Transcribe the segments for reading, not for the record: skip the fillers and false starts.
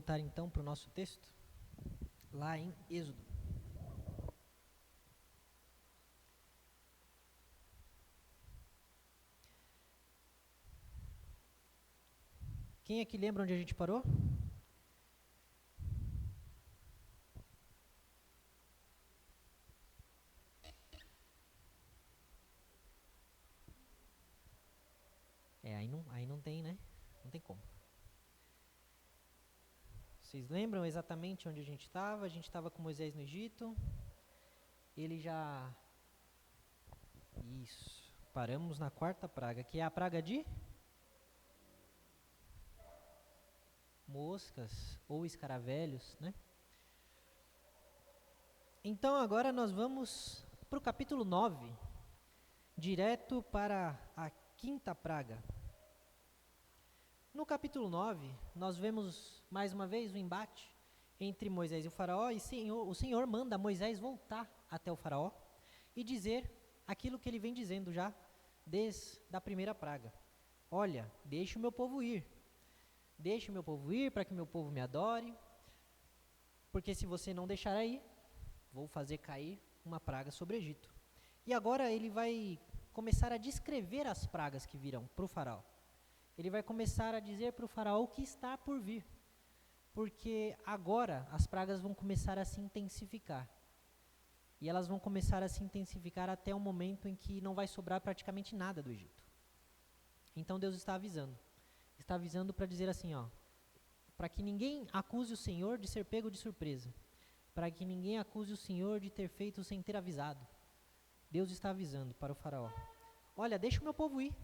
voltar então para o nosso texto, lá em Êxodo. Quem é que lembra onde a gente parou? Aí não tem, né? Não tem como. Vocês lembram exatamente onde a gente estava? A gente estava com Moisés no Egito. Ele já... Isso. Paramos na quarta praga, que é a praga de... moscas ou escaravelhos, né? Então agora nós vamos para o capítulo 9, direto para a quinta praga. No capítulo 9, nós vemos mais uma vez o embate entre Moisés e o faraó, e o Senhor manda Moisés voltar até o faraó e dizer aquilo que ele vem dizendo já desde a primeira praga. Olha, deixe o meu povo ir. Deixe o meu povo ir para que meu povo me adore, porque se você não deixar aí, vou fazer cair uma praga sobre o Egito. E agora ele vai começar a descrever as pragas que virão para o faraó. Ele vai começar a dizer para o faraó o que está por vir, porque agora as pragas vão começar a se intensificar. E elas vão começar a se intensificar até o momento em que não vai sobrar praticamente nada do Egito. Então Deus está avisando para dizer assim, ó, para que ninguém acuse o Senhor de ser pego de surpresa, para que ninguém acuse o Senhor de ter feito sem ter avisado. Deus está avisando para o faraó, olha, deixa o meu povo ir,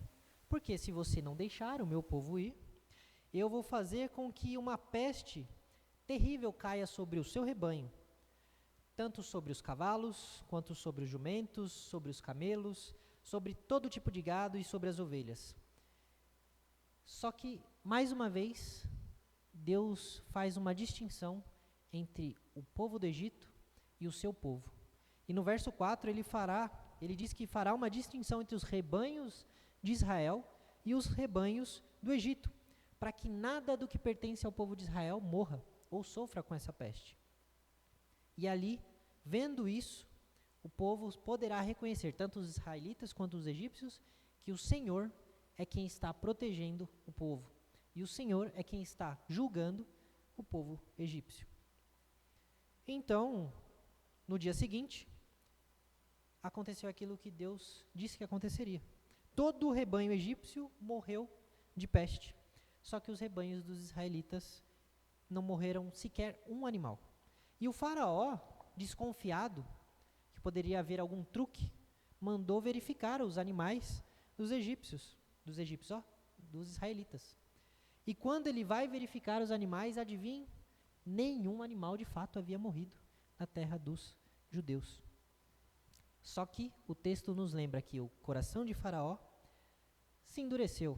porque se você não deixar o meu povo ir, eu vou fazer com que uma peste terrível caia sobre o seu rebanho, tanto sobre os cavalos, quanto sobre os jumentos, sobre os camelos, sobre todo tipo de gado e sobre as ovelhas. Só que, mais uma vez, Deus faz uma distinção entre o povo do Egito e o seu povo. E no verso 4 ele diz que fará uma distinção entre os rebanhos de Israel e os rebanhos do Egito, para que nada do que pertence ao povo de Israel morra ou sofra com essa peste. E ali, vendo isso, o povo poderá reconhecer, tanto os israelitas quanto os egípcios, que o Senhor é quem está protegendo o povo. E o Senhor é quem está julgando o povo egípcio. Então, no dia seguinte, aconteceu aquilo que Deus disse que aconteceria. Todo o rebanho egípcio morreu de peste. Só que os rebanhos dos israelitas não morreram sequer um animal. E o faraó, desconfiado que poderia haver algum truque, mandou verificar os animais dos israelitas. E quando ele vai verificar os animais, adivinhe, nenhum animal de fato havia morrido na terra dos judeus. Só que o texto nos lembra que o coração de Faraó se endureceu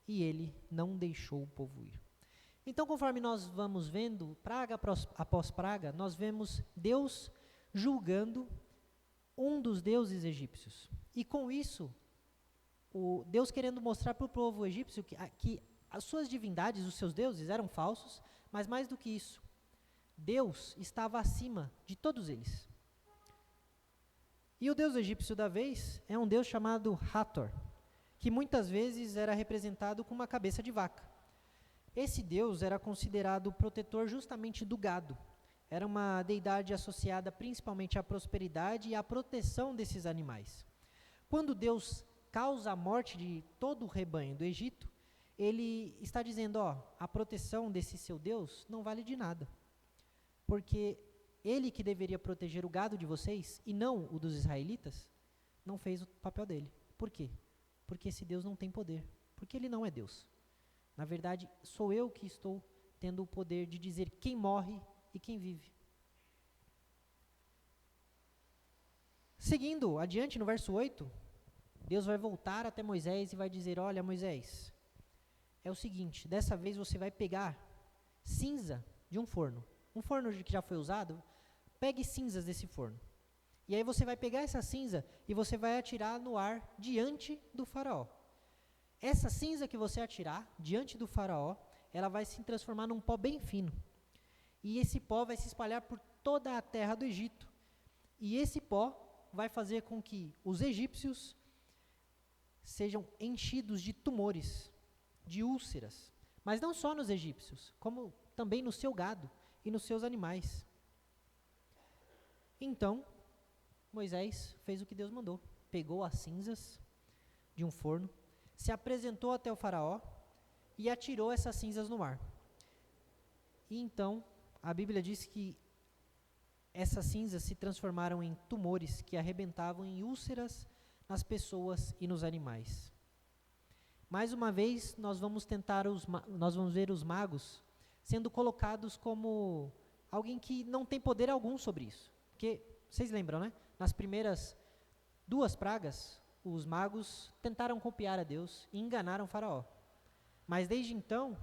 e ele não deixou o povo ir. Então, conforme nós vamos vendo, praga após praga, nós vemos Deus julgando um dos deuses egípcios. E com isso, Deus querendo mostrar para o povo egípcio que as suas divindades, os seus deuses, eram falsos, mas mais do que isso, Deus estava acima de todos eles. E o deus egípcio da vez é um deus chamado Hathor, que muitas vezes era representado com uma cabeça de vaca. Esse deus era considerado protetor justamente do gado. Era uma deidade associada principalmente à prosperidade e à proteção desses animais. Quando Deus causa a morte de todo o rebanho do Egito, ele está dizendo, a proteção desse seu Deus não vale de nada. Porque ele que deveria proteger o gado de vocês, e não o dos israelitas, não fez o papel dele. Por quê? Porque esse Deus não tem poder. Porque ele não é Deus. Na verdade, sou eu que estou tendo o poder de dizer quem morre e quem vive. Seguindo adiante no verso 8, Deus vai voltar até Moisés e vai dizer, olha Moisés, é o seguinte, dessa vez você vai pegar cinza de um forno que já foi usado, pegue cinzas desse forno. E aí você vai pegar essa cinza e você vai atirar no ar diante do faraó. Essa cinza que você atirar diante do faraó, ela vai se transformar num pó bem fino. e esse pó vai se espalhar por toda a terra do Egito. E esse pó vai fazer com que os egípcios sejam enchidos de tumores, de úlceras. Mas não só nos egípcios, como também no seu gado e nos seus animais. Então, Moisés fez o que Deus mandou. Pegou as cinzas de um forno, se apresentou até o faraó e atirou essas cinzas no mar. E então, a Bíblia diz que essas cinzas se transformaram em tumores que arrebentavam em úlceras nas pessoas e nos animais. Mais uma vez, nós vamos ver os magos sendo colocados como alguém que não tem poder algum sobre isso. Porque, vocês lembram, né? Nas primeiras 2 pragas, os magos tentaram copiar a Deus e enganaram o faraó. Mas desde então,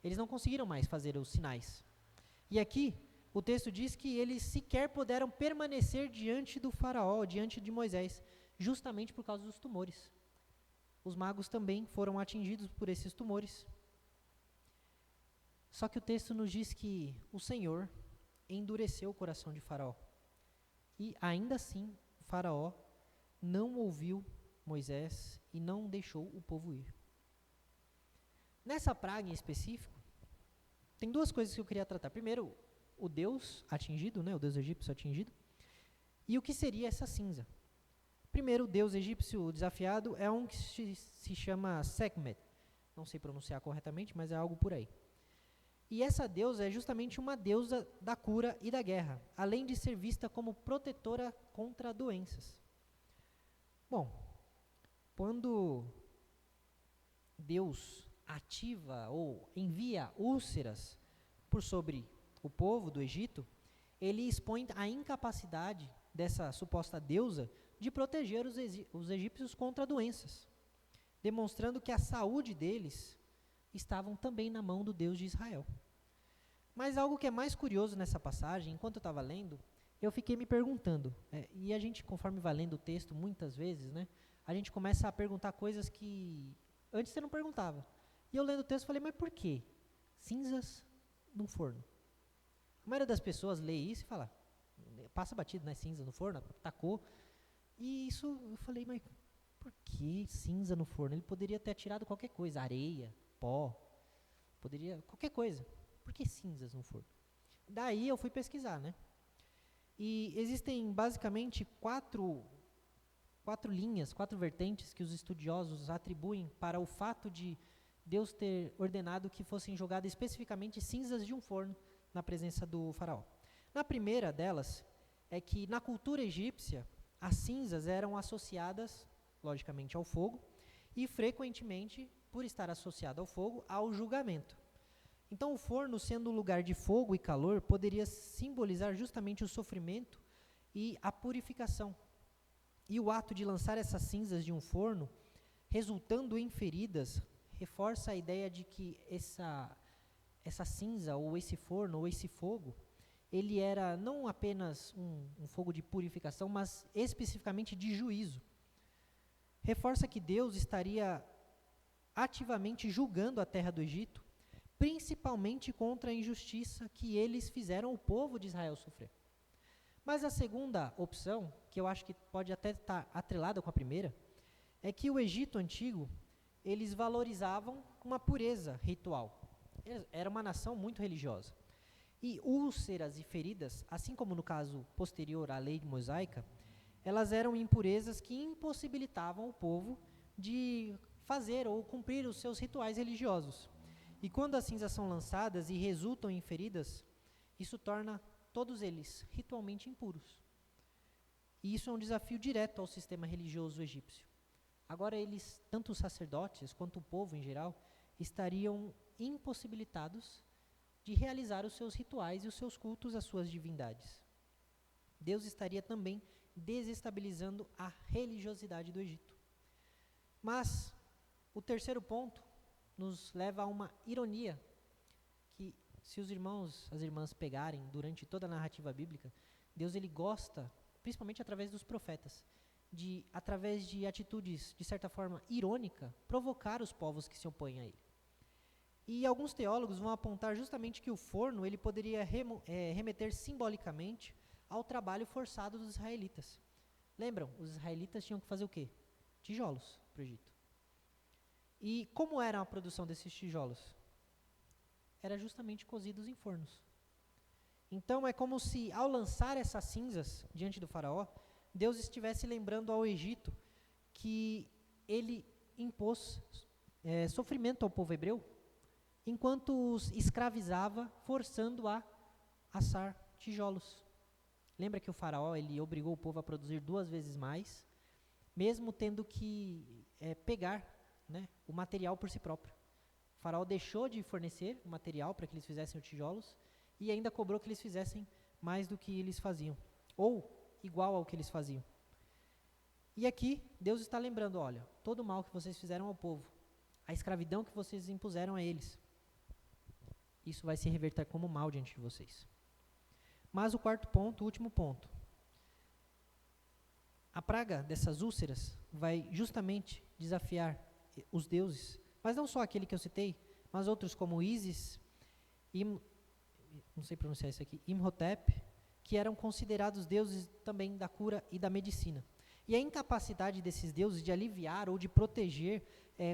eles não conseguiram mais fazer os sinais. E aqui, o texto diz que eles sequer puderam permanecer diante do faraó, diante de Moisés, justamente por causa dos tumores. Os magos também foram atingidos por esses tumores. Só que o texto nos diz que o Senhor endureceu o coração de Faraó. E ainda assim, Faraó não ouviu Moisés e não deixou o povo ir. Nessa praga em específico, tem 2 coisas que eu queria tratar. Primeiro, o Deus atingido, né, o Deus egípcio atingido, e o que seria essa cinza. Primeiro, o Deus egípcio desafiado é um que se chama Sekhmet. Não sei pronunciar corretamente, mas é algo por aí. E essa deusa é justamente uma deusa da cura e da guerra, além de ser vista como protetora contra doenças. Bom, quando Deus ativa ou envia úlceras por sobre o povo do Egito, ele expõe a incapacidade dessa suposta deusa de proteger os egípcios contra doenças, demonstrando que a saúde deles estavam também na mão do Deus de Israel. Mas algo que é mais curioso nessa passagem, enquanto eu estava lendo, eu fiquei me perguntando, e a gente, conforme vai lendo o texto muitas vezes, né, a gente começa a perguntar coisas que antes você não perguntava. E eu lendo o texto falei, mas por quê? Cinzas num forno. A maioria das pessoas lê isso e fala, passa batido, né, cinza no forno, tacou. E isso, eu falei, mas por que cinza no forno? Ele poderia ter atirado qualquer coisa, areia, pó, poderia, qualquer coisa. Por que cinzas no forno? Daí eu fui pesquisar, né? E existem basicamente 4 linhas, 4 vertentes que os estudiosos atribuem para o fato de Deus ter ordenado que fossem jogadas especificamente cinzas de um forno na presença do faraó. Na primeira delas, é que na cultura egípcia, as cinzas eram associadas, logicamente, ao fogo e frequentemente, por estar associado ao fogo, ao julgamento. Então, o forno, sendo um lugar de fogo e calor, poderia simbolizar justamente o sofrimento e a purificação. E o ato de lançar essas cinzas de um forno, resultando em feridas, reforça a ideia de que essa cinza, ou esse forno, ou esse fogo, ele era não apenas um fogo de purificação, mas especificamente de juízo. Reforça que Deus estaria ativamente julgando a terra do Egito, principalmente contra a injustiça que eles fizeram o povo de Israel sofrer. Mas a segunda opção, que eu acho que pode até estar atrelada com a primeira, é que o Egito antigo, eles valorizavam uma pureza ritual. Era uma nação muito religiosa. E úlceras e feridas, assim como no caso posterior à lei mosaica, elas eram impurezas que impossibilitavam o povo de fazer ou cumprir os seus rituais religiosos. E quando as cinzas são lançadas e resultam em feridas, isso torna todos eles ritualmente impuros. E isso é um desafio direto ao sistema religioso egípcio. Agora eles, tanto os sacerdotes quanto o povo em geral, estariam impossibilitados de realizar os seus rituais e os seus cultos às suas divindades. Deus estaria também desestabilizando a religiosidade do Egito. Mas o terceiro ponto nos leva a uma ironia, que se os irmãos, as irmãs pegarem durante toda a narrativa bíblica, Deus ele gosta, principalmente através dos profetas, de, através de atitudes, de certa forma, irônica, provocar os povos que se opõem a ele. E alguns teólogos vão apontar justamente que o forno ele poderia remeter simbolicamente ao trabalho forçado dos israelitas. Lembram? Os israelitas tinham que fazer o quê? Tijolos para o Egito. E como era a produção desses tijolos? Era justamente cozidos em fornos. Então é como se, ao lançar essas cinzas diante do faraó, Deus estivesse lembrando ao Egito que ele impôs sofrimento ao povo hebreu, enquanto os escravizava, forçando a assar tijolos. Lembra que o faraó ele obrigou o povo a produzir 2 vezes mais, mesmo tendo que pegar, né, o material por si próprio. O faraó deixou de fornecer o material para que eles fizessem os tijolos e ainda cobrou que eles fizessem mais do que eles faziam, ou igual ao que eles faziam. E aqui, Deus está lembrando, olha, todo o mal que vocês fizeram ao povo, a escravidão que vocês impuseram a eles, isso vai se reverter como mal diante de vocês. Mas o quarto ponto, o último ponto, a praga dessas úlceras vai justamente desafiar os deuses, mas não só aquele que eu citei, mas outros como Ísis, não sei pronunciar isso aqui, Imhotep, que eram considerados deuses também da cura e da medicina. E a incapacidade desses deuses de aliviar ou de proteger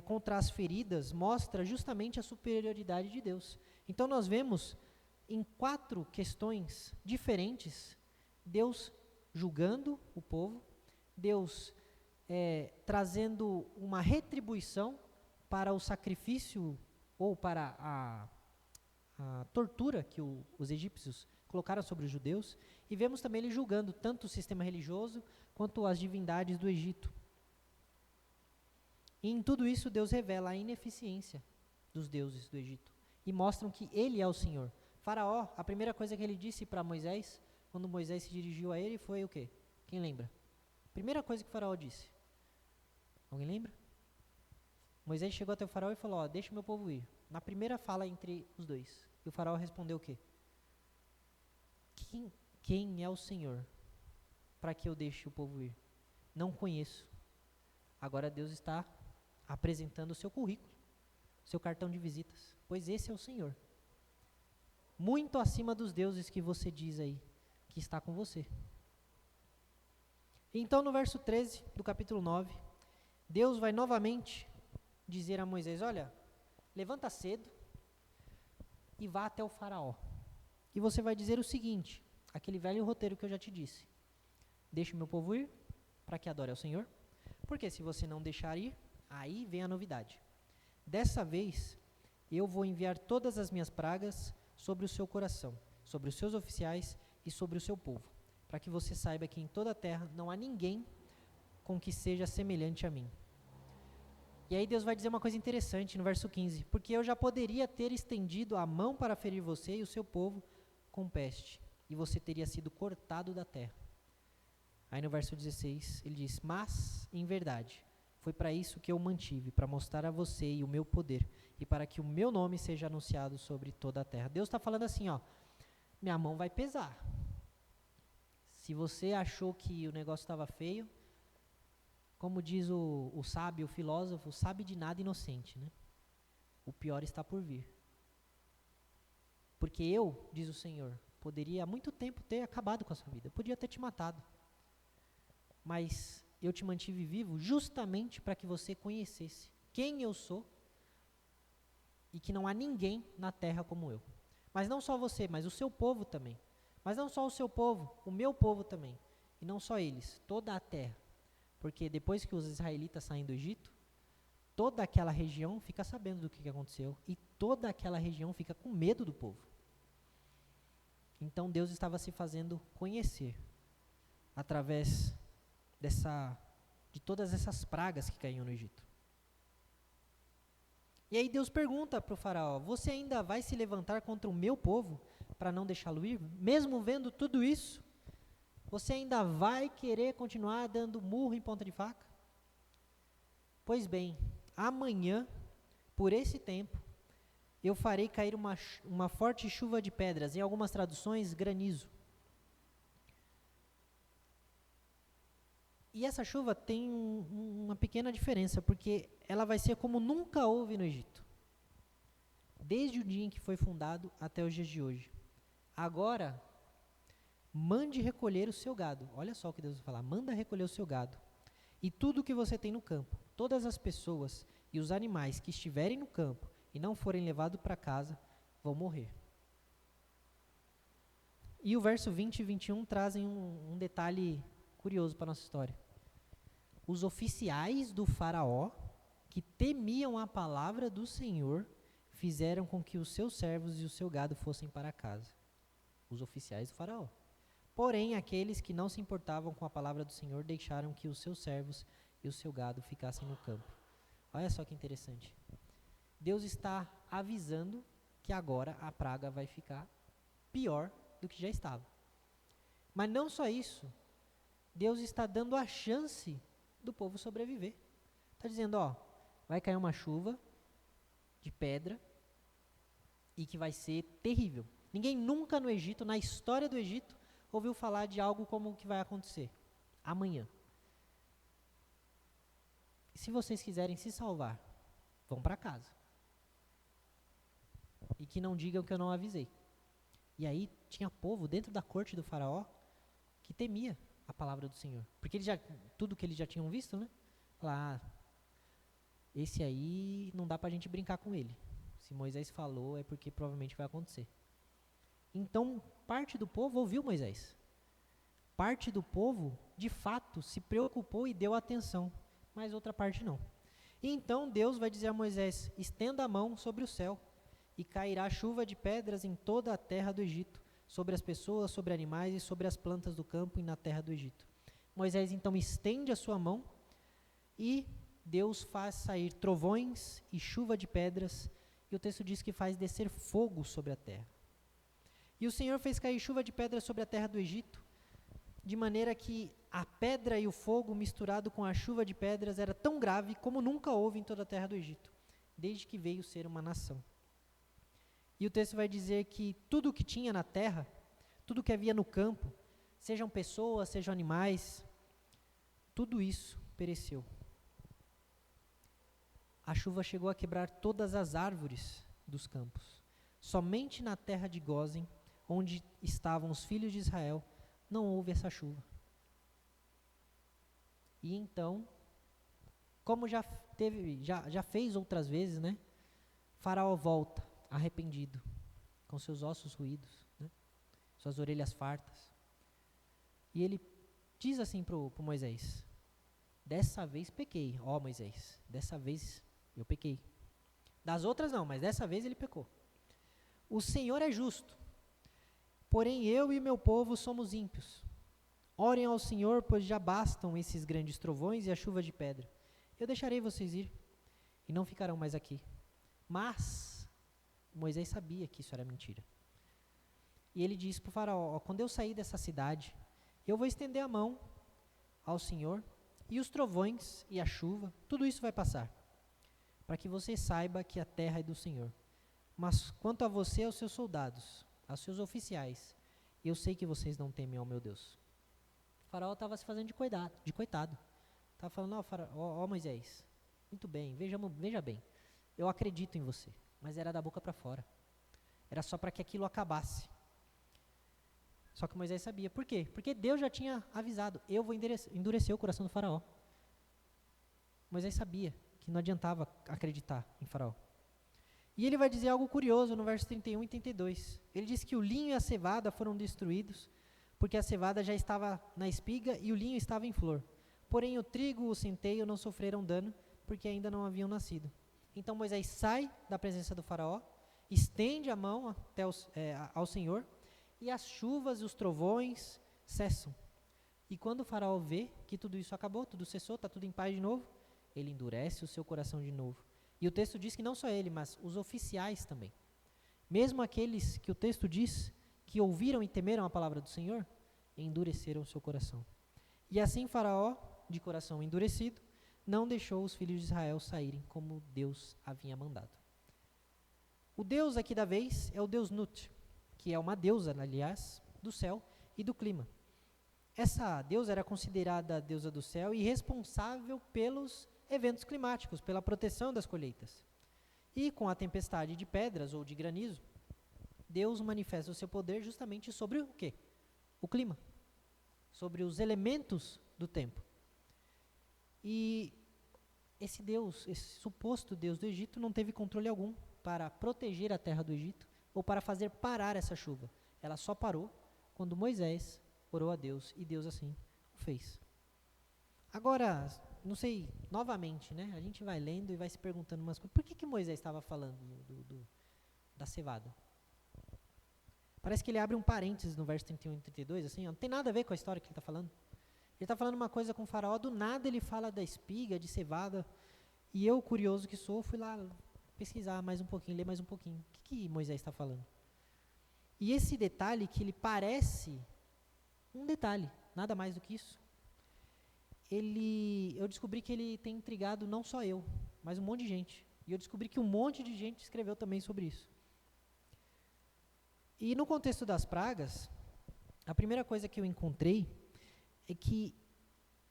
contra as feridas mostra justamente a superioridade de Deus. Então nós vemos em 4 questões diferentes, Deus julgando o povo, Deus trazendo uma retribuição para o sacrifício ou para a tortura que os egípcios colocaram sobre os judeus, e vemos também ele julgando tanto o sistema religioso quanto as divindades do Egito. E em tudo isso Deus revela a ineficiência dos deuses do Egito e mostram que ele é o Senhor. Faraó, a primeira coisa que ele disse para Moisés, quando Moisés se dirigiu a ele, foi o quê? Quem lembra? Primeira coisa que o faraó disse. Alguém lembra? Moisés chegou até o faraó e falou, deixa o meu povo ir. Na primeira fala entre os dois. E o faraó respondeu o quê? Quem é o Senhor para que eu deixe o povo ir? Não conheço. Agora Deus está apresentando o seu currículo, seu cartão de visitas, pois esse é o Senhor. Muito acima dos deuses que você diz aí, que está com você. Então no verso 13 do capítulo 9, Deus vai novamente dizer a Moisés, olha, levanta cedo e vá até o faraó. E você vai dizer o seguinte, aquele velho roteiro que eu já te disse. Deixe o meu povo ir, para que adore ao Senhor. Porque se você não deixar ir, aí vem a novidade. Dessa vez, eu vou enviar todas as minhas pragas sobre o seu coração, sobre os seus oficiais e sobre o seu povo, para que você saiba que em toda a terra não há ninguém com que seja semelhante a mim. E aí Deus vai dizer uma coisa interessante no verso 15, porque eu já poderia ter estendido a mão para ferir você e o seu povo com peste, e você teria sido cortado da terra. Aí no verso 16 ele diz, mas em verdade foi para isso que eu mantive, para mostrar a você e o meu poder, e para que o meu nome seja anunciado sobre toda a terra. Deus está falando assim, minha mão vai pesar. Se você achou que o negócio estava feio, como diz o sábio, o filósofo, sabe de nada inocente, né? O pior está por vir. Porque eu, diz o Senhor, poderia há muito tempo ter acabado com a sua vida, eu podia ter te matado. Mas eu te mantive vivo justamente para que você conhecesse quem eu sou e que não há ninguém na terra como eu. Mas não só você, mas o seu povo também. Mas não só o seu povo, o meu povo também. E não só eles, toda a terra. Porque depois que os israelitas saem do Egito, toda aquela região fica sabendo do que aconteceu e toda aquela região fica com medo do povo. Então Deus estava se fazendo conhecer através de todas essas pragas que caíam no Egito. E aí Deus pergunta para o faraó, você ainda vai se levantar contra o meu povo para não deixá-lo ir? Mesmo vendo tudo isso, você ainda vai querer continuar dando murro em ponta de faca? Pois bem, amanhã, por esse tempo, eu farei cair uma forte chuva de pedras, em algumas traduções, granizo. E essa chuva tem uma pequena diferença, porque ela vai ser como nunca houve no Egito. desde o dia em que foi fundado até os dias de hoje. Agora, mande recolher o seu gado. Olha só o que Deus vai falar. Manda recolher o seu gado. E tudo o que você tem no campo, todas as pessoas e os animais que estiverem no campo e não forem levados para casa, vão morrer. E o verso 20 e 21 trazem um detalhe curioso para a nossa história. Os oficiais do faraó, que temiam a palavra do Senhor, fizeram com que os seus servos e o seu gado fossem para casa. Os oficiais do faraó. Porém, aqueles que não se importavam com a palavra do Senhor deixaram que os seus servos e o seu gado ficassem no campo. Olha só que interessante. Deus está avisando que agora a praga vai ficar pior do que já estava. Mas não só isso. Deus está dando a chance do povo sobreviver. Está dizendo, vai cair uma chuva de pedra e que vai ser terrível. Ninguém nunca no Egito, na história do Egito, ouviu falar de algo como o que vai acontecer amanhã. E se vocês quiserem se salvar, vão para casa. E que não digam que eu não avisei. E aí tinha povo dentro da corte do faraó que temia a palavra do Senhor. Porque tudo que eles já tinham visto, né? Falar, esse aí não dá pra gente brincar com ele. Se Moisés falou, é porque provavelmente vai acontecer. Então, parte do povo ouviu Moisés. Parte do povo, de fato, se preocupou e deu atenção. Mas outra parte não. E então Deus vai dizer a Moisés, estenda a mão sobre o céu, e cairá chuva de pedras em toda a terra do Egito, sobre as pessoas, sobre animais e sobre as plantas do campo e na terra do Egito. Moisés então estende a sua mão e Deus faz sair trovões e chuva de pedras, e o texto diz que faz descer fogo sobre a terra. E o Senhor fez cair chuva de pedras sobre a terra do Egito, de maneira que a pedra e o fogo misturado com a chuva de pedras era tão grave como nunca houve em toda a terra do Egito, desde que veio ser uma nação. E o texto vai dizer que tudo o que tinha na terra, tudo o que havia no campo, sejam pessoas, sejam animais, tudo isso pereceu. A chuva chegou a quebrar todas as árvores dos campos. Somente na terra de Gósen, onde estavam os filhos de Israel, não houve essa chuva. E então, como já fez outras vezes, né? Faraó volta, arrependido, com seus ossos ruídos, né? Suas orelhas fartas. E ele diz assim para Moisés, dessa vez pequei, Moisés, dessa vez eu pequei. Das outras não, mas dessa vez ele pecou. O Senhor é justo, porém eu e meu povo somos ímpios. Orem ao Senhor, pois já bastam esses grandes trovões e a chuva de pedra. Eu deixarei vocês ir, e não ficarão mais aqui. Mas Moisés sabia que isso era mentira. E ele disse para o faraó, quando eu sair dessa cidade, eu vou estender a mão ao Senhor, e os trovões e a chuva, tudo isso vai passar, para que você saiba que a terra é do Senhor. Mas quanto a você e aos seus soldados, aos seus oficiais, eu sei que vocês não temem ao meu Deus. O faraó estava se fazendo de coitado. Estava falando, Moisés, muito bem, veja bem, eu acredito em você, mas era da boca para fora. Era só para que aquilo acabasse. Só que Moisés sabia. Por quê? Porque Deus já tinha avisado, eu vou endurecer o coração do faraó. Moisés sabia que não adiantava acreditar em faraó. E ele vai dizer algo curioso no verso 31 e 32. Ele diz que o linho e a cevada foram destruídos, porque a cevada já estava na espiga e o linho estava em flor. Porém o trigo e o centeio não sofreram dano, porque ainda não haviam nascido. Então Moisés sai da presença do faraó, estende a mão até ao Senhor, e as chuvas e os trovões cessam. E quando o faraó vê que tudo isso acabou, tudo cessou, está tudo em paz de novo, ele endurece o seu coração de novo. E o texto diz que não só ele, mas os oficiais também. Mesmo aqueles que o texto diz que ouviram e temeram a palavra do Senhor, endureceram o seu coração. E assim Faraó, de coração endurecido, não deixou os filhos de Israel saírem como Deus havia mandado. O Deus aqui da vez é o Deus Nut, que é uma deusa, aliás, do céu e do clima. Essa deusa era considerada a deusa do céu e responsável pelos eventos climáticos, pela proteção das colheitas. E com a tempestade de pedras ou de granizo, Deus manifesta o seu poder justamente sobre o quê? O clima, sobre os elementos do tempo. E esse Deus, esse suposto Deus do Egito, não teve controle algum para proteger a terra do Egito ou para fazer parar essa chuva. Ela só parou quando Moisés orou a Deus e Deus assim o fez. Agora, não sei, novamente, né? A gente vai lendo e vai se perguntando umas coisas. Por que Moisés estava falando da cevada? Parece que ele abre um parênteses no verso 31 e 32, assim, ó, não tem nada a ver com a história que ele está falando. Ele está falando uma coisa com o faraó, do nada ele fala da espiga, de cevada, e eu, curioso que sou, fui lá pesquisar mais um pouquinho, ler mais um pouquinho. O que Moisés está falando? E esse detalhe, que ele parece um detalhe, nada mais do que isso, eu descobri que ele tem intrigado não só eu, mas um monte de gente. E eu descobri que um monte de gente escreveu também sobre isso. E no contexto das pragas, a primeira coisa que eu encontrei é que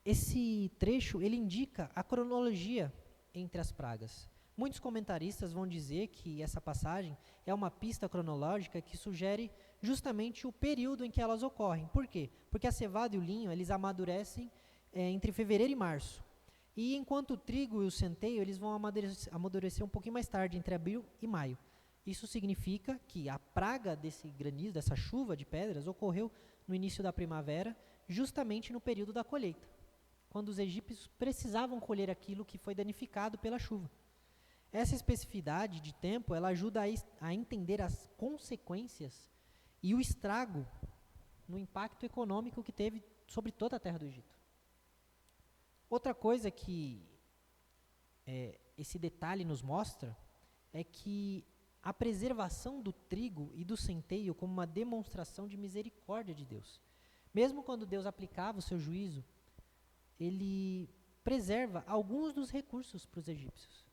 esse trecho, ele indica a cronologia entre as pragas. Muitos comentaristas vão dizer que essa passagem é uma pista cronológica que sugere justamente o período em que elas ocorrem. Por quê? Porque a cevada e o linho, eles amadurecem entre fevereiro e março. E enquanto o trigo e o centeio, eles vão amadurecer um pouquinho mais tarde, entre abril e maio. Isso significa que a praga desse granizo, dessa chuva de pedras, ocorreu no início da primavera, justamente no período da colheita, quando os egípcios precisavam colher aquilo que foi danificado pela chuva. Essa especificidade de tempo, ela ajuda a entender as consequências e o estrago no impacto econômico que teve sobre toda a terra do Egito. Outra coisa que esse detalhe nos mostra é que a preservação do trigo e do centeio como uma demonstração de misericórdia de Deus. Mesmo quando Deus aplicava o seu juízo, ele preserva alguns dos recursos para os egípcios.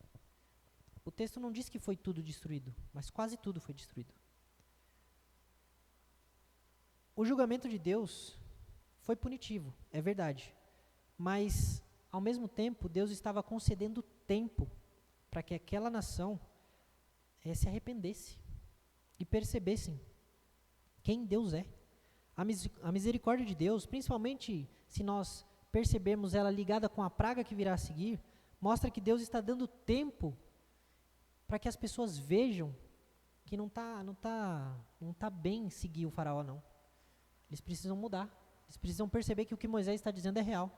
O texto não diz que foi tudo destruído, mas quase tudo foi destruído. O julgamento de Deus foi punitivo, é verdade, mas, ao mesmo tempo, Deus estava concedendo tempo para que aquela nação se arrependesse e percebessem quem Deus é. A misericórdia de Deus, principalmente se nós percebermos ela ligada com a praga que virá a seguir, mostra que Deus está dando tempo para que as pessoas vejam que não tá bem seguir o faraó, não. Eles precisam mudar. Eles precisam perceber que o que Moisés está dizendo é real.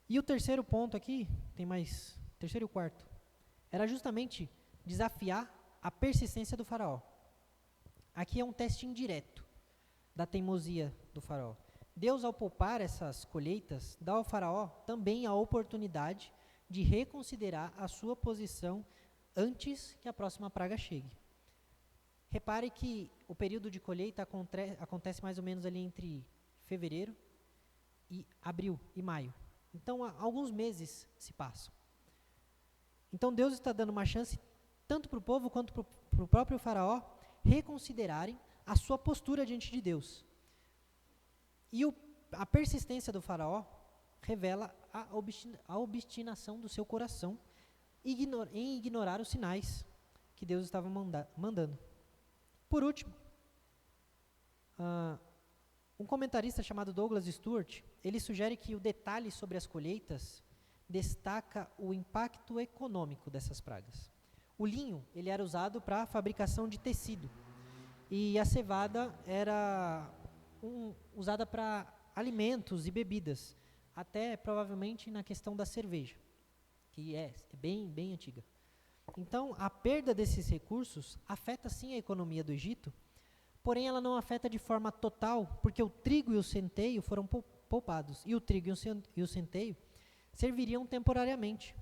E o terceiro ponto aqui, terceiro e quarto, era justamente desafiar a persistência do faraó. Aqui é um teste indireto da teimosia do faraó. Deus, ao poupar essas colheitas, dá ao faraó também a oportunidade de reconsiderar a sua posição antes que a próxima praga chegue. Repare que o período de colheita acontece mais ou menos ali entre fevereiro e abril e maio. Então, alguns meses se passam. Então, Deus está dando uma chance, tanto para o povo quanto para o próprio faraó, reconsiderarem a sua postura diante de Deus. E a persistência do faraó revela a obstinação do seu coração em ignorar os sinais que Deus estava mandando. Por último, um comentarista chamado Douglas Stuart, ele sugere que o detalhe sobre as colheitas destaca o impacto econômico dessas pragas. O linho, ele era usado para a fabricação de tecido, e a cevada era usada para alimentos e bebidas, até provavelmente na questão da cerveja, que é bem antiga. Então, a perda desses recursos afeta sim a economia do Egito, porém ela não afeta de forma total, porque o trigo e o centeio foram poupados, e o trigo e o centeio serviriam temporariamente,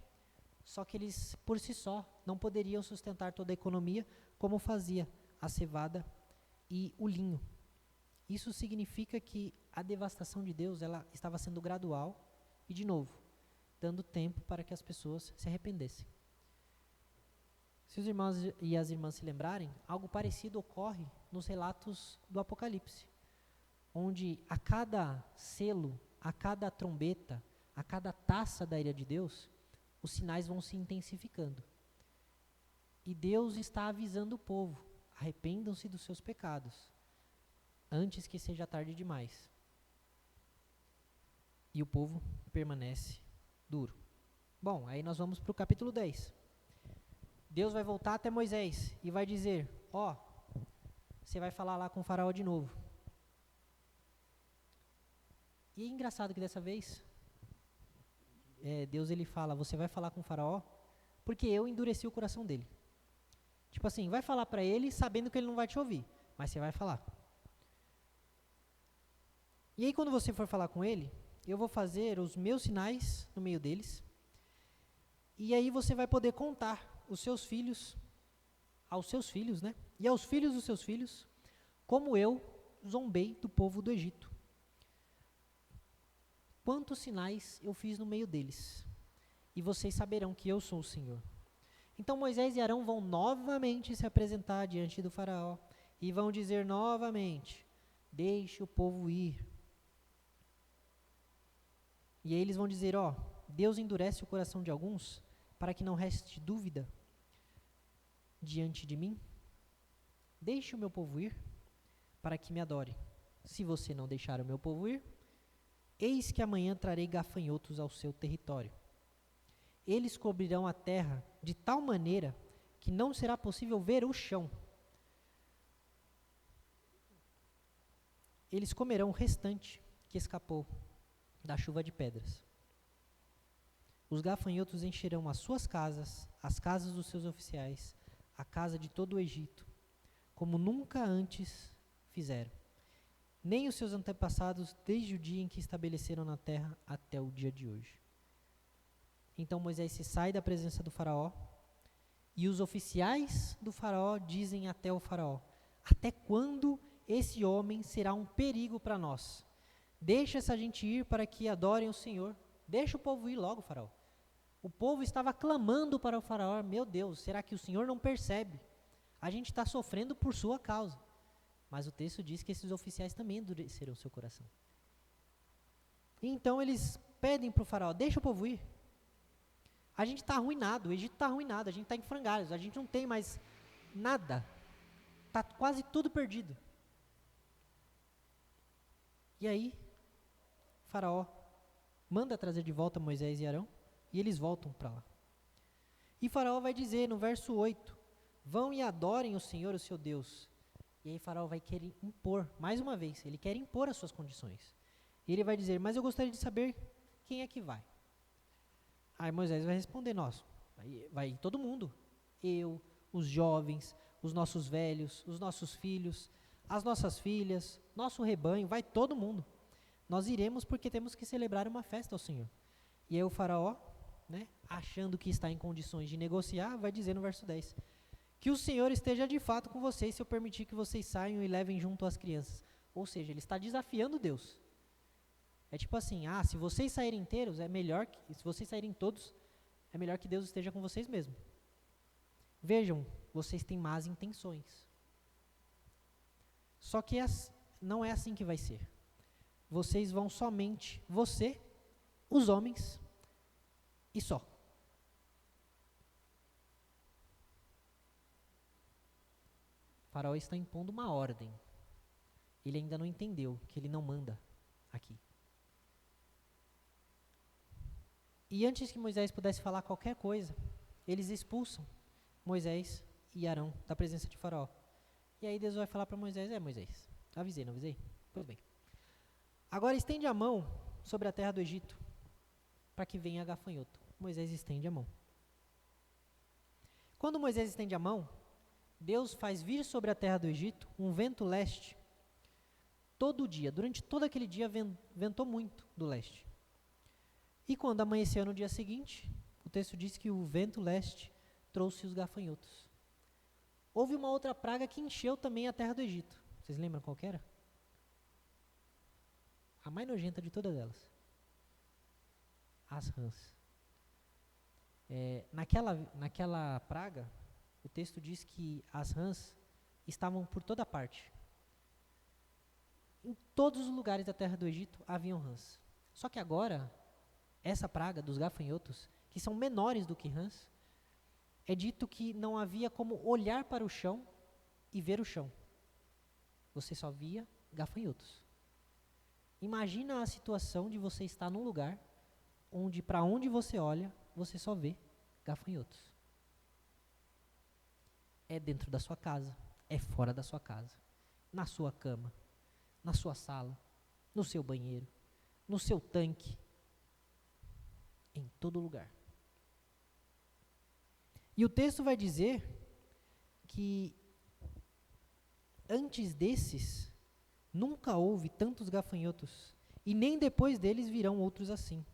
só que eles, por si só, não poderiam sustentar toda a economia, como fazia a cevada e o linho. Isso significa que a devastação de Deus, ela estava sendo gradual e, de novo, dando tempo para que as pessoas se arrependessem. Se os irmãos e as irmãs se lembrarem, algo parecido ocorre nos relatos do Apocalipse, onde a cada selo, a cada trombeta, a cada taça da ira de Deus, os sinais vão se intensificando. E Deus está avisando o povo: arrependam-se dos seus pecados, antes que seja tarde demais. E o povo permanece duro. Bom, aí nós vamos para o capítulo 10. Deus vai voltar até Moisés e vai dizer: ó, você vai falar lá com o faraó de novo. E é engraçado que dessa vez, Deus ele fala: você vai falar com o faraó, porque eu endureci o coração dele. Tipo assim, vai falar para ele sabendo que ele não vai te ouvir, mas você vai falar. E aí quando você for falar com ele, eu vou fazer os meus sinais no meio deles, e aí você vai poder contar os seus filhos, aos seus filhos, né? E aos filhos dos seus filhos, como eu zombei do povo do Egito. Quantos sinais eu fiz no meio deles, e vocês saberão que eu sou o Senhor. Então Moisés e Arão vão novamente se apresentar diante do faraó, e vão dizer novamente: deixe o povo ir. E aí eles vão dizer: ó, Deus endurece o coração de alguns, para que não reste dúvida diante de mim. Deixe o meu povo ir, para que me adore. Se você não deixar o meu povo ir, eis que amanhã trarei gafanhotos ao seu território. Eles cobrirão a terra de tal maneira que não será possível ver o chão. Eles comerão o restante que escapou da chuva de pedras. Os gafanhotos encherão as suas casas, as casas dos seus oficiais, a casa de todo o Egito, como nunca antes fizeram, nem os seus antepassados desde o dia em que estabeleceram na terra até o dia de hoje. Então Moisés se sai da presença do faraó, e os oficiais do faraó dizem até o faraó: até quando esse homem será um perigo para nós? Deixa essa gente ir para que adorem o Senhor. Deixa o povo ir logo, faraó. O povo estava clamando para o faraó: meu Deus, será que o Senhor não percebe? A gente está sofrendo por sua causa. Mas o texto diz que esses oficiais também endureceram o seu coração. E então eles pedem para o faraó: deixa o povo ir. A gente está arruinado, o Egito está arruinado, a gente está em frangalhos, a gente não tem mais nada. Está quase tudo perdido. E aí, o faraó manda trazer de volta Moisés e Arão, e eles voltam para lá. E faraó vai dizer no verso 8: vão e adorem o Senhor, o seu Deus. E aí faraó vai querer impor, mais uma vez, ele quer impor as suas condições. E ele vai dizer: mas eu gostaria de saber quem é que vai. Aí Moisés vai responder: nós, vai todo mundo. Eu, os jovens, os nossos velhos, os nossos filhos, as nossas filhas, nosso rebanho, vai todo mundo. Nós iremos porque temos que celebrar uma festa ao Senhor. E aí o faraó, né, achando que está em condições de negociar, vai dizer no verso 10: que o Senhor esteja de fato com vocês se eu permitir que vocês saiam e levem junto as crianças. Ou seja, ele está desafiando Deus. É tipo assim: se vocês saírem inteiros, é melhor que, se vocês saírem todos, é melhor que Deus esteja com vocês mesmo. Vejam, vocês têm más intenções. Só que não é assim que vai ser. Vocês vão somente, você, os homens, e só. O faraó está impondo uma ordem. Ele ainda não entendeu que ele não manda aqui. E antes que Moisés pudesse falar qualquer coisa, eles expulsam Moisés e Arão da presença de faraó. E aí Deus vai falar para Moisés: Moisés, avisei, não avisei? Pois bem. Agora estende a mão sobre a terra do Egito, para que venha gafanhoto. Moisés estende a mão. Quando Moisés estende a mão, Deus faz vir sobre a terra do Egito um vento leste. Todo dia, durante todo aquele dia, ventou muito do leste. E quando amanheceu no dia seguinte, o texto diz que o vento leste trouxe os gafanhotos. Houve uma outra praga que encheu também a terra do Egito. Vocês lembram qual que era? A mais nojenta de todas elas. As rãs. Naquela praga, o texto diz que as rãs estavam por toda parte. Em todos os lugares da terra do Egito haviam rãs. Só que agora, essa praga dos gafanhotos que são menores do que rãs, é dito que não havia como olhar para o chão e ver o chão. Você só via gafanhotos. Imagina a situação de você estar num lugar onde, para onde você olha, você só vê gafanhotos. É dentro da sua casa, é fora da sua casa, na sua cama, na sua sala, no seu banheiro, no seu tanque, em todo lugar. E o texto vai dizer que antes desses, nunca houve tantos gafanhotos, e nem depois deles virão outros assim.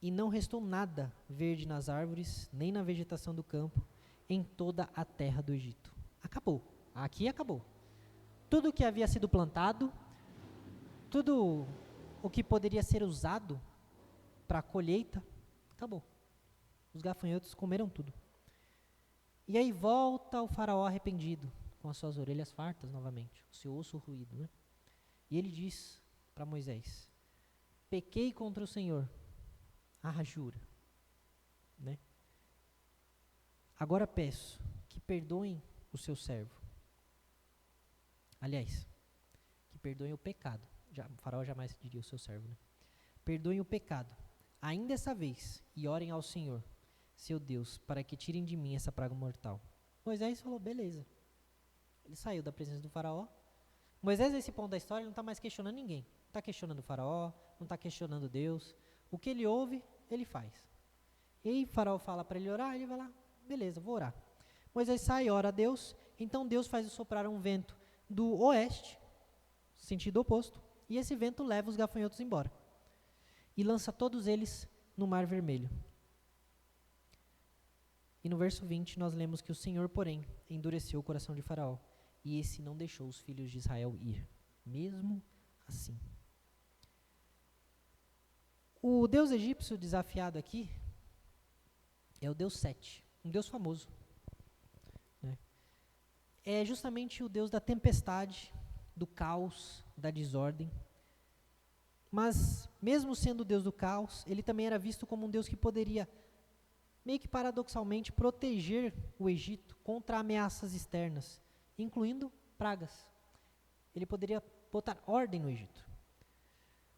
E não restou nada verde nas árvores, nem na vegetação do campo, em toda a terra do Egito. Acabou. Aqui acabou. Tudo que havia sido plantado, tudo o que poderia ser usado para a colheita, acabou. Os gafanhotos comeram tudo. E aí volta o faraó arrependido, com as suas orelhas fartas novamente, o seu osso ruído, né? E ele diz para Moisés: pequei contra o Senhor, jura, né? Agora peço que perdoem o seu servo. Aliás, que perdoem o pecado. O faraó jamais diria o seu servo, né? Perdoem o pecado, ainda essa vez, e orem ao Senhor, seu Deus, para que tirem de mim essa praga mortal. Moisés falou, beleza. Ele saiu da presença do faraó. Moisés, nesse ponto da história, não está mais questionando ninguém. Não está questionando o faraó, não está questionando Deus. O que ele ouve, ele faz. E aí o faraó fala para ele orar, ele vai lá, beleza, vou orar. Moisés sai, ora a Deus, então Deus faz soprar um vento do oeste, sentido oposto, e esse vento leva os gafanhotos embora. E lança todos eles no Mar Vermelho. E no verso 20 nós lemos que o Senhor, porém, endureceu o coração de Faraó, e esse não deixou os filhos de Israel ir, mesmo assim. O deus egípcio desafiado aqui é o deus Sete, um deus famoso, né? É justamente o deus da tempestade, do caos, da desordem. Mas, mesmo sendo o deus do caos, ele também era visto como um deus que poderia, meio que paradoxalmente, proteger o Egito contra ameaças externas, incluindo pragas. Ele poderia botar ordem no Egito.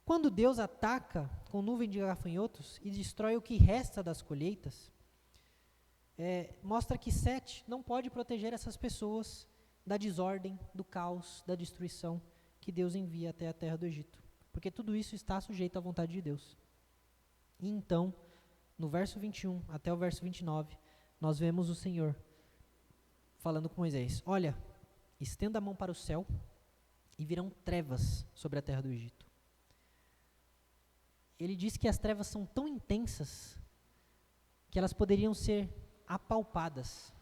Quando Deus ataca com nuvem de gafanhotos e destrói o que resta das colheitas, mostra que Sete não pode proteger essas pessoas da desordem, do caos, da destruição que Deus envia até a terra do Egito. Porque tudo isso está sujeito à vontade de Deus. E então, no verso 21 até o verso 29, nós vemos o Senhor falando com Moisés: olha, estenda a mão para o céu e virão trevas sobre a terra do Egito. Ele diz que as trevas são tão intensas que elas poderiam ser apalpadas.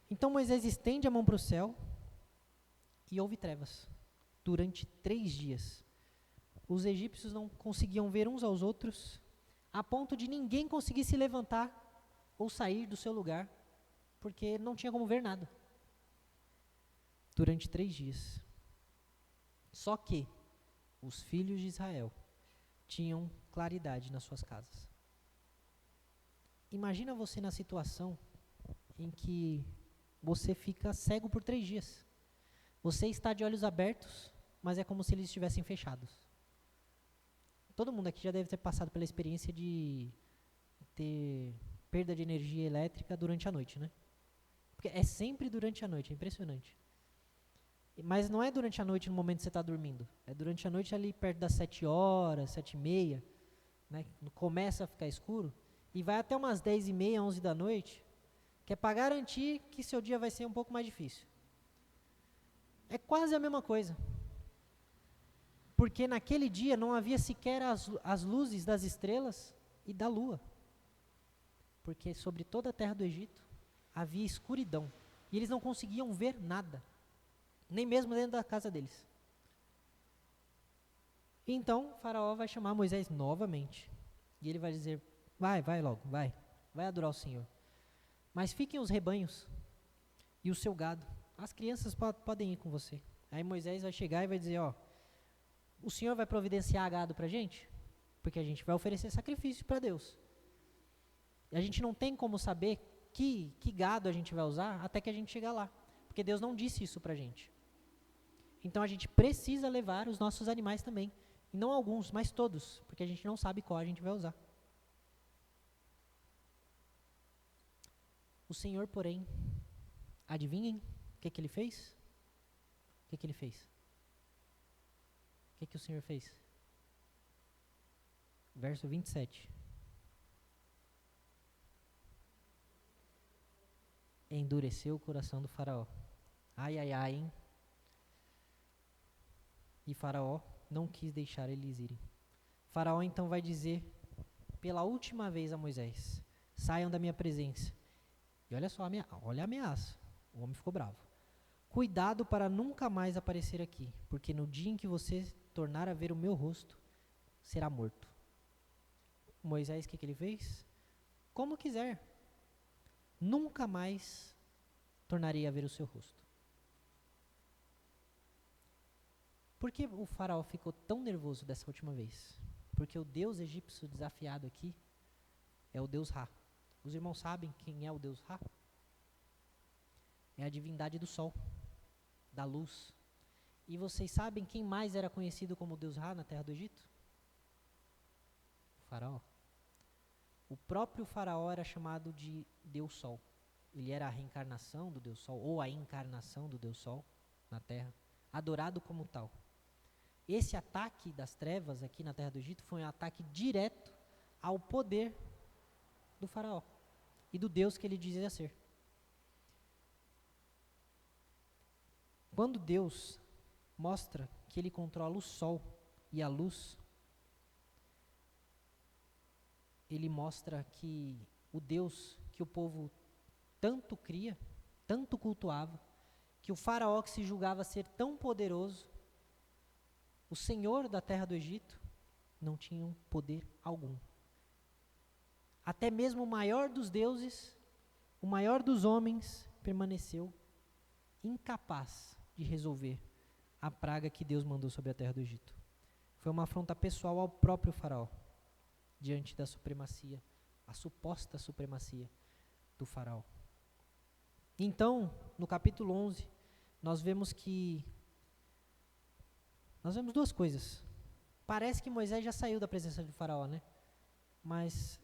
Então Moisés estende a mão para o céu e houve trevas durante 3 dias. Os egípcios não conseguiam ver uns aos outros, a ponto de ninguém conseguir se levantar ou sair do seu lugar, porque não tinha como ver nada. Durante 3 dias. Só que os filhos de Israel tinham claridade nas suas casas. Imagina você na situação em que você fica cego por 3 dias. Você está de olhos abertos, mas é como se eles estivessem fechados. Todo mundo aqui já deve ter passado pela experiência de ter perda de energia elétrica durante a noite, né? Porque é sempre durante a noite, é impressionante. Mas não é durante a noite no momento que você está dormindo. É durante a noite ali perto das 7 horas, 7h30, né? Começa a ficar escuro e vai até umas 10h30, 11 da noite, que é para garantir que seu dia vai ser um pouco mais difícil. É quase a mesma coisa. Porque naquele dia não havia sequer as luzes das estrelas e da lua. Porque sobre toda a terra do Egito havia escuridão. E eles não conseguiam ver nada. Nem mesmo dentro da casa deles. Então, Faraó vai chamar Moisés novamente. E ele vai dizer, vai logo, vai adorar o Senhor. Mas fiquem os rebanhos e o seu gado. As crianças podem ir com você. Aí Moisés vai chegar e vai dizer, o Senhor vai providenciar gado para a gente? porque a gente vai oferecer sacrifício para Deus. E a gente não tem como saber que gado a gente vai usar até que a gente chegar lá, porque Deus não disse isso para a gente. Então a gente precisa levar os nossos animais também, e não alguns, mas todos, porque a gente não sabe qual a gente vai usar. O Senhor, porém, adivinhem o que ele fez? O que ele fez? O que o Senhor fez? Verso 27. Endureceu o coração do faraó. Ai, ai, ai, hein? E faraó não quis deixar eles irem. Faraó então vai dizer pela última vez a Moisés: saiam da minha presença. E olha só, olha a ameaça. O homem ficou bravo. Cuidado para nunca mais aparecer aqui, porque no dia em que você tornar a ver o meu rosto, será morto. Moisés, o que ele fez? Como quiser. Nunca mais tornarei a ver o seu rosto. Por que o faraó ficou tão nervoso dessa última vez? Porque o deus egípcio desafiado aqui é o deus Ra. Os irmãos sabem quem é o deus Ra? É a divindade do sol, da luz. E vocês sabem quem mais era conhecido como deus Ra na terra do Egito? O faraó. O próprio faraó era chamado de Deus Sol. Ele era a reencarnação do Deus Sol, ou a encarnação do Deus Sol na terra, adorado como tal. Esse ataque das trevas aqui na terra do Egito foi um ataque direto ao poder do faraó e do Deus que ele dizia ser. Quando Deus mostra que ele controla o sol e a luz, ele mostra que o Deus que o povo tanto cria, tanto cultuava, que o faraó que se julgava ser tão poderoso, o senhor da terra do Egito, não tinha poder algum. Até mesmo o maior dos deuses, o maior dos homens, permaneceu incapaz de resolver a praga que Deus mandou sobre a terra do Egito. Foi uma afronta pessoal ao próprio faraó, diante da supremacia, a suposta supremacia do faraó. Então, no capítulo 11, nós vemos duas coisas. Parece que Moisés já saiu da presença do faraó, né? Mas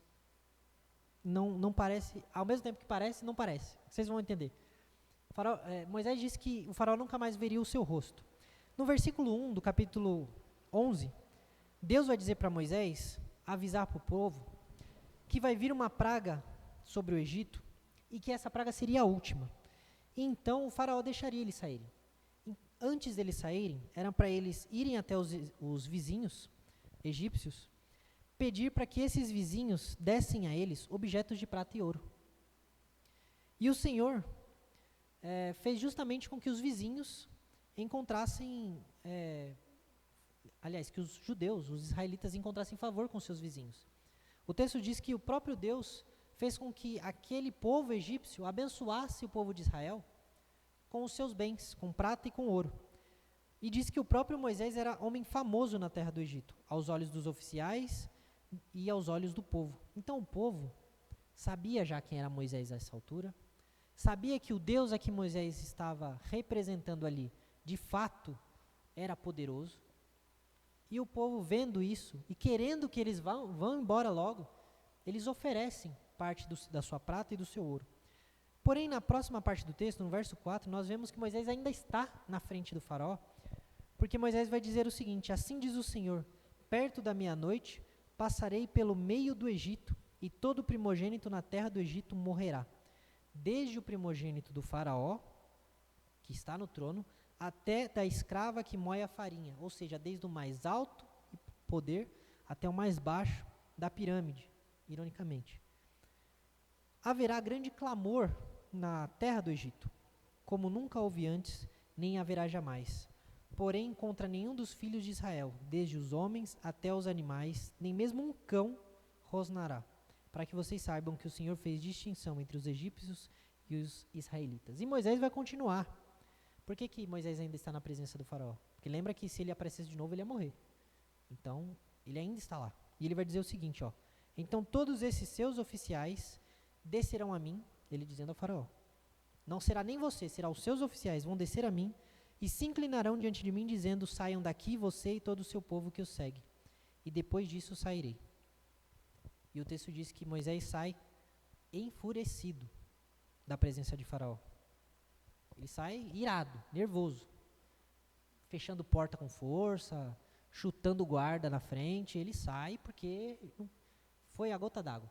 não parece, ao mesmo tempo que parece, não parece. Vocês vão entender. Moisés disse que o faraó nunca mais veria o seu rosto. No versículo 1 do capítulo 11, Deus vai dizer para Moisés avisar para o povo que vai vir uma praga sobre o Egito e que essa praga seria a última. Então o faraó deixaria eles saírem. Antes deles saírem, era para eles irem até os vizinhos egípcios, pedir para que esses vizinhos dessem a eles objetos de prata e ouro. E o Senhor fez justamente com que os vizinhos encontrassem, que os judeus, os israelitas, encontrassem favor com seus vizinhos. O texto diz que o próprio Deus fez com que aquele povo egípcio abençoasse o povo de Israel com os seus bens, com prata e com ouro. E diz que o próprio Moisés era homem famoso na terra do Egito, aos olhos dos oficiais e aos olhos do povo. Então o povo sabia já quem era Moisés a essa altura, sabia que o Deus a que Moisés estava representando ali, de fato, era poderoso. E o povo vendo isso e querendo que eles vão embora logo, eles oferecem parte da sua prata e do seu ouro. Porém, na próxima parte do texto, no verso 4, nós vemos que Moisés ainda está na frente do faraó, porque Moisés vai dizer o seguinte: assim diz o Senhor, perto da meia-noite, passarei pelo meio do Egito, e todo primogênito na terra do Egito morrerá, desde o primogênito do faraó, que está no trono, até da escrava que moe a farinha, ou seja, desde o mais alto poder até o mais baixo da pirâmide, ironicamente. Haverá grande clamor na terra do Egito, como nunca houve antes, nem haverá jamais. Porém, contra nenhum dos filhos de Israel, desde os homens até os animais, nem mesmo um cão rosnará, para que vocês saibam que o Senhor fez distinção entre os egípcios e os israelitas. E Moisés vai continuar. Por que Moisés ainda está na presença do faraó? Porque lembra que se ele aparecesse de novo, ele ia morrer. Então, ele ainda está lá. E ele vai dizer o seguinte, ó: então todos esses seus oficiais descerão a mim, ele dizendo ao faraó, não será nem você, será os seus oficiais, vão descer a mim e se inclinarão diante de mim, dizendo, saiam daqui você e todo o seu povo que o segue. E depois disso sairei. E o texto diz que Moisés sai enfurecido da presença de Faraó. Ele sai irado, nervoso, fechando porta com força, chutando o guarda na frente. Ele sai porque foi a gota d'água.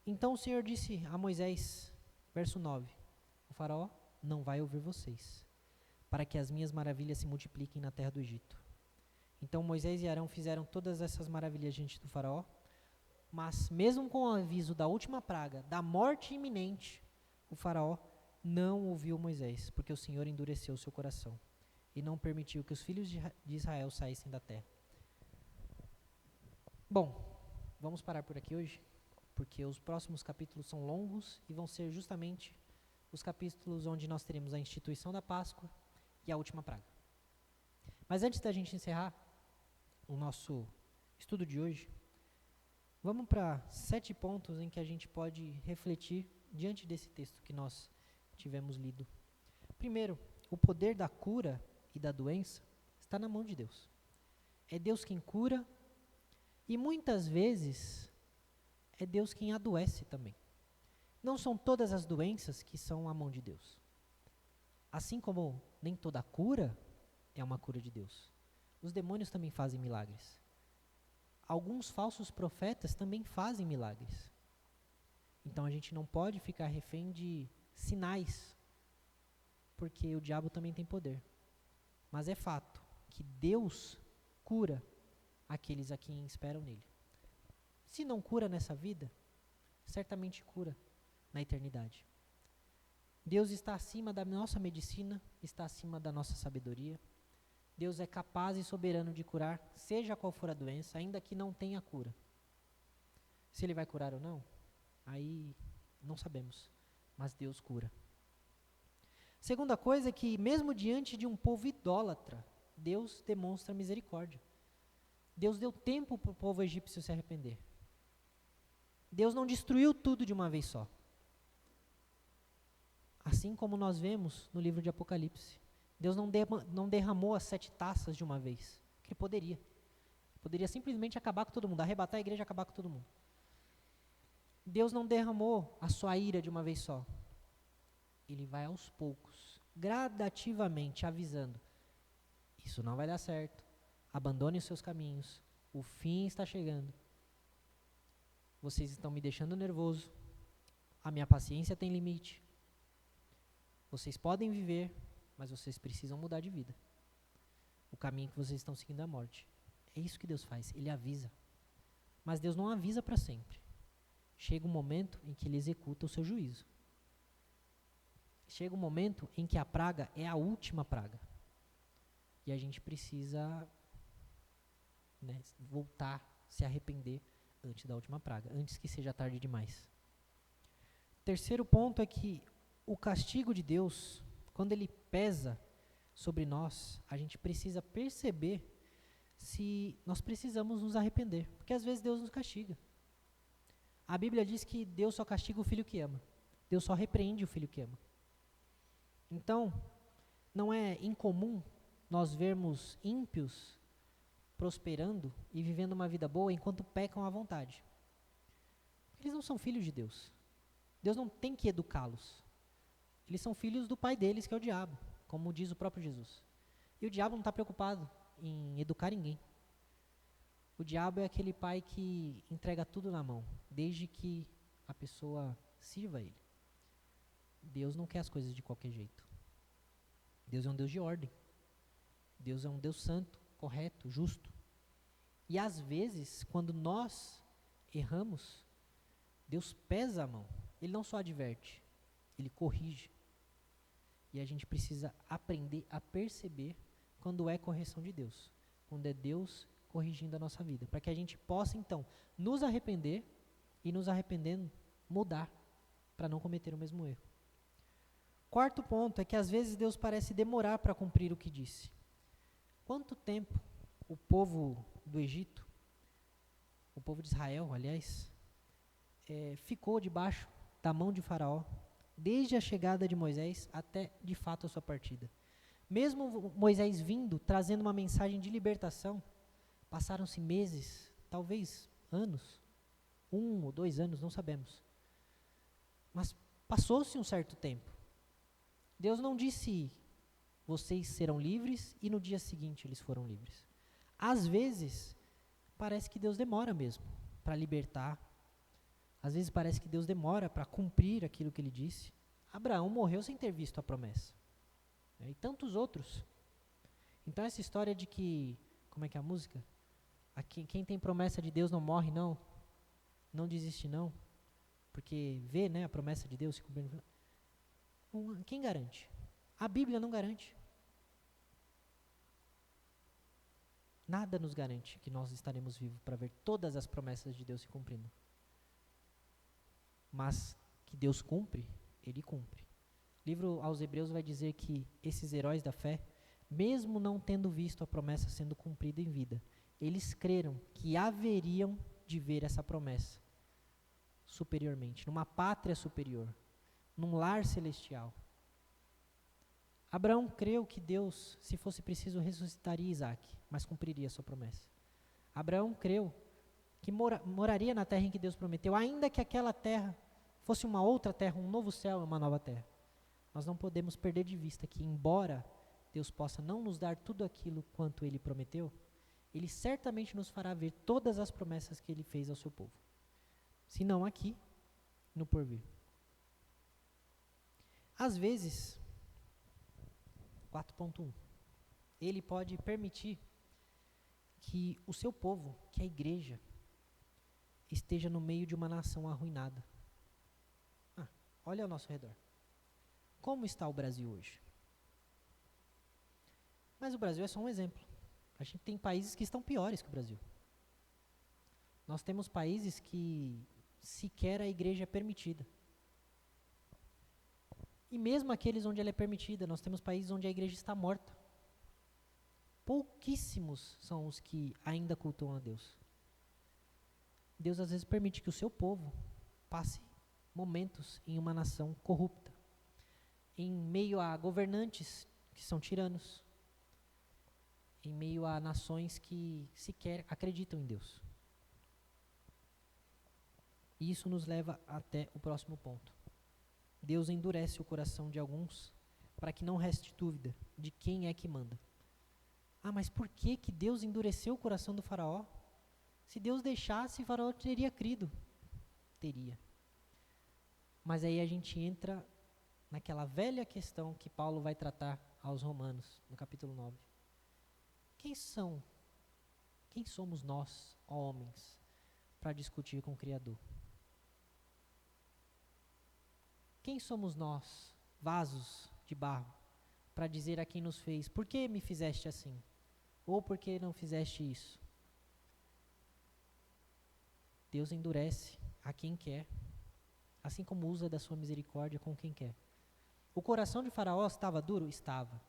Então o Senhor disse a Moisés, verso 9, o Faraó não vai ouvir vocês, para que as minhas maravilhas se multipliquem na terra do Egito. Então Moisés e Arão fizeram todas essas maravilhas diante do Faraó, mas mesmo com o aviso da última praga, da morte iminente, o Faraó não ouviu Moisés, porque o Senhor endureceu o seu coração e não permitiu que os filhos de Israel saíssem da terra. Bom, vamos parar por aqui hoje, porque os próximos capítulos são longos e vão ser justamente os capítulos onde nós teremos a instituição da Páscoa e a última praga. Mas antes da gente encerrar o nosso estudo de hoje, vamos para 7 pontos em que a gente pode refletir diante desse texto que nós tivemos lido. Primeiro, o poder da cura e da doença está na mão de Deus. É Deus quem cura e muitas vezes é Deus quem adoece também. Não são todas as doenças que são a mão de Deus. Assim como nem toda cura é uma cura de Deus. Os demônios também fazem milagres. Alguns falsos profetas também fazem milagres. Então a gente não pode ficar refém de sinais, porque o diabo também tem poder. Mas é fato que Deus cura aqueles a quem esperam nele. Se não cura nessa vida, certamente cura na eternidade. Deus está acima da nossa medicina, está acima da nossa sabedoria. Deus é capaz e soberano de curar, seja qual for a doença, ainda que não tenha cura. Se Ele vai curar ou não, aí não sabemos, mas Deus cura. Segunda coisa é que, mesmo diante de um povo idólatra, Deus demonstra misericórdia. Deus deu tempo para o povo egípcio se arrepender. Deus não destruiu tudo de uma vez só. Assim como nós vemos no livro de Apocalipse. Deus não derramou as 7 taças de uma vez, que Ele poderia. Poderia simplesmente acabar com todo mundo, arrebatar a igreja e acabar com todo mundo. Deus não derramou a sua ira de uma vez só. Ele vai aos poucos, gradativamente avisando. Isso não vai dar certo. Abandone os seus caminhos. O fim está chegando. Vocês estão me deixando nervoso. A minha paciência tem limite. Vocês podem viver, mas vocês precisam mudar de vida. O caminho que vocês estão seguindo é a morte. É isso que Deus faz, Ele avisa. Mas Deus não avisa para sempre. Chega um momento em que Ele executa o seu juízo. Chega um momento em que a praga é a última praga. E a gente precisa, voltar, se arrepender antes da última praga, antes que seja tarde demais. Terceiro ponto é que o castigo de Deus, quando ele pesa sobre nós, a gente precisa perceber se nós precisamos nos arrepender, porque às vezes Deus nos castiga. A Bíblia diz que Deus só castiga o filho que ama. Deus só repreende o filho que ama. Então, não é incomum nós vermos ímpios prosperando e vivendo uma vida boa enquanto pecam à vontade. Eles não são filhos de Deus. Deus não tem que educá-los. Eles são filhos do pai deles, que é o diabo, como diz o próprio Jesus. E o diabo não está preocupado em educar ninguém. O diabo é aquele pai que entrega tudo na mão, desde que a pessoa sirva a ele. Deus não quer as coisas de qualquer jeito. Deus é um Deus de ordem. Deus é um Deus santo, correto, justo. E às vezes, quando nós erramos, Deus pesa a mão. Ele não só adverte, Ele corrige. E a gente precisa aprender a perceber quando é correção de Deus, quando é Deus corrigindo a nossa vida, para que a gente possa, então, nos arrepender e, nos arrependendo, mudar, para não cometer o mesmo erro. Quarto ponto é que às vezes Deus parece demorar para cumprir o que disse. Quanto tempo o povo do Egito, o povo de Israel, aliás, ficou debaixo da mão de Faraó, desde a chegada de Moisés até, de fato, a sua partida. Mesmo Moisés vindo, trazendo uma mensagem de libertação, passaram-se meses, talvez anos, 1 ou 2 anos, não sabemos. Mas passou-se um certo tempo. Deus não disse, vocês serão livres, e no dia seguinte eles foram livres. Às vezes, parece que Deus demora mesmo para libertar. Às vezes parece que Deus demora para cumprir aquilo que ele disse. Abraão morreu sem ter visto a promessa. E tantos outros. Então essa história de que, como é que é a música? Quem tem promessa de Deus não morre não, não desiste não, porque vê, né, a promessa de Deus se cumprindo. Quem garante? A Bíblia não garante. Nada nos garante que nós estaremos vivos para ver todas as promessas de Deus se cumprindo. Mas que Deus cumpre, Ele cumpre. O livro aos Hebreus vai dizer que esses heróis da fé, mesmo não tendo visto a promessa sendo cumprida em vida, eles creram que haveriam de ver essa promessa superiormente, numa pátria superior, num lar celestial. Abraão creu que Deus, se fosse preciso, ressuscitaria Isaac, mas cumpriria a sua promessa. Abraão creu que moraria na terra em que Deus prometeu, ainda que aquela terra fosse uma outra terra, um novo céu e uma nova terra. Nós não podemos perder de vista que, embora Deus possa não nos dar tudo aquilo quanto Ele prometeu, Ele certamente nos fará ver todas as promessas que Ele fez ao seu povo. Se não aqui, no porvir. Às vezes, 4.1, Ele pode permitir que o seu povo, que a igreja, esteja no meio de uma nação arruinada. Olha ao nosso redor. Como está o Brasil hoje? Mas o Brasil é só um exemplo. A gente tem países que estão piores que o Brasil. Nós temos países que sequer a igreja é permitida. E mesmo aqueles onde ela é permitida, nós temos países onde a igreja está morta. Pouquíssimos são os que ainda cultuam a Deus. Deus às vezes permite que o seu povo passe momentos em uma nação corrupta, em meio a governantes que são tiranos, em meio a nações que sequer acreditam em Deus. E isso nos leva até o próximo ponto. Deus endurece o coração de alguns para que não reste dúvida de quem é que manda. Mas por que Deus endureceu o coração do faraó? Se Deus deixasse, o faraó teria crido. Teria. Mas aí a gente entra naquela velha questão que Paulo vai tratar aos Romanos, no capítulo 9. Quem somos nós, homens, para discutir com o Criador? Quem somos nós, vasos de barro, para dizer a quem nos fez, por que me fizeste assim? Ou por que não fizeste isso? Deus endurece a quem quer, assim como usa da sua misericórdia com quem quer. O coração de Faraó estava duro? Estava.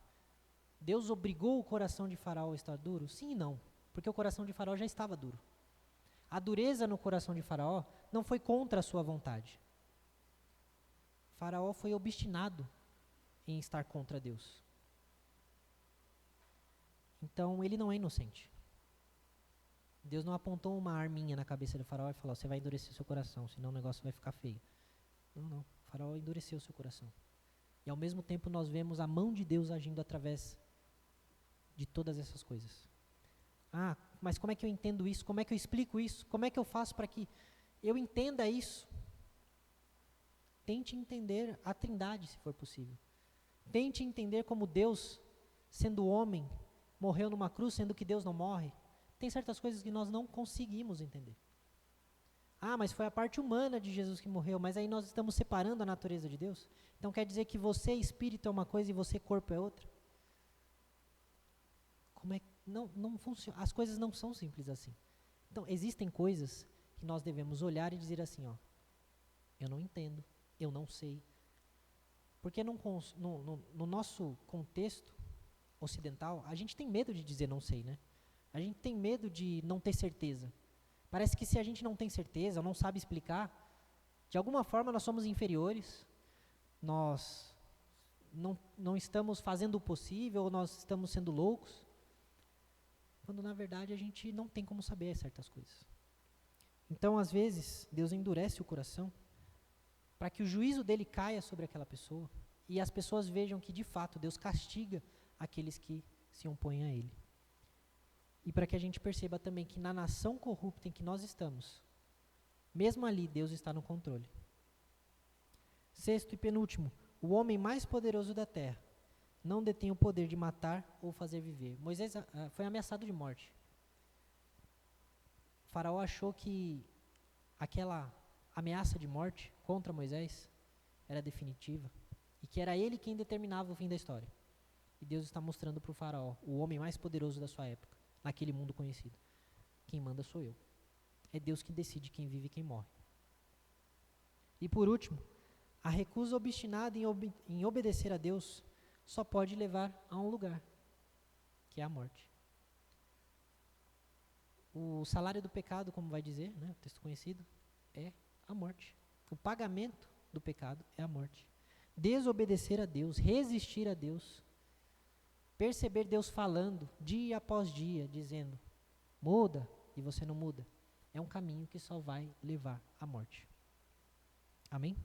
Deus obrigou o coração de Faraó a estar duro? Sim e não, porque o coração de Faraó já estava duro. A dureza no coração de Faraó não foi contra a sua vontade. Faraó foi obstinado em estar contra Deus. Então, ele não é inocente. Deus não apontou uma arminha na cabeça de Faraó e falou, você vai endurecer seu coração, senão o negócio vai ficar feio. Não. Faraó endureceu seu coração. E ao mesmo tempo nós vemos a mão de Deus agindo através de todas essas coisas. Mas como é que eu entendo isso? Como é que eu explico isso? Como é que eu faço para que eu entenda isso? Tente entender a Trindade, se for possível. Tente entender como Deus, sendo homem, morreu numa cruz, sendo que Deus não morre. Tem certas coisas que nós não conseguimos entender. Mas foi a parte humana de Jesus que morreu, mas aí nós estamos separando a natureza de Deus? Então quer dizer que você espírito é uma coisa e você corpo é outra? Não funciona. As coisas não são simples assim. Então existem coisas que nós devemos olhar e dizer assim, eu não entendo, eu não sei. Porque no nosso contexto ocidental, a gente tem medo de dizer não sei, né? A gente tem medo de não ter certeza. Parece que se a gente não tem certeza, ou não sabe explicar, de alguma forma nós somos inferiores, nós não estamos fazendo o possível, ou nós estamos sendo loucos, quando na verdade a gente não tem como saber certas coisas. Então, às vezes, Deus endurece o coração para que o juízo dele caia sobre aquela pessoa e as pessoas vejam que, de fato, Deus castiga aqueles que se opõem a ele. E para que a gente perceba também que na nação corrupta em que nós estamos, mesmo ali, Deus está no controle. Sexto e penúltimo, o homem mais poderoso da terra não detém o poder de matar ou fazer viver. Moisés foi ameaçado de morte. O faraó achou que aquela ameaça de morte contra Moisés era definitiva e que era ele quem determinava o fim da história. E Deus está mostrando para o faraó, o homem mais poderoso da sua época, naquele mundo conhecido: quem manda sou eu. É Deus que decide quem vive e quem morre. E por último, a recusa obstinada em obedecer a Deus só pode levar a um lugar, que é a morte. O salário do pecado, como vai dizer, né, o texto conhecido, é a morte. O pagamento do pecado é a morte. Desobedecer a Deus, resistir a Deus, perceber Deus falando dia após dia, dizendo, muda, e você não muda, é um caminho que só vai levar à morte. Amém?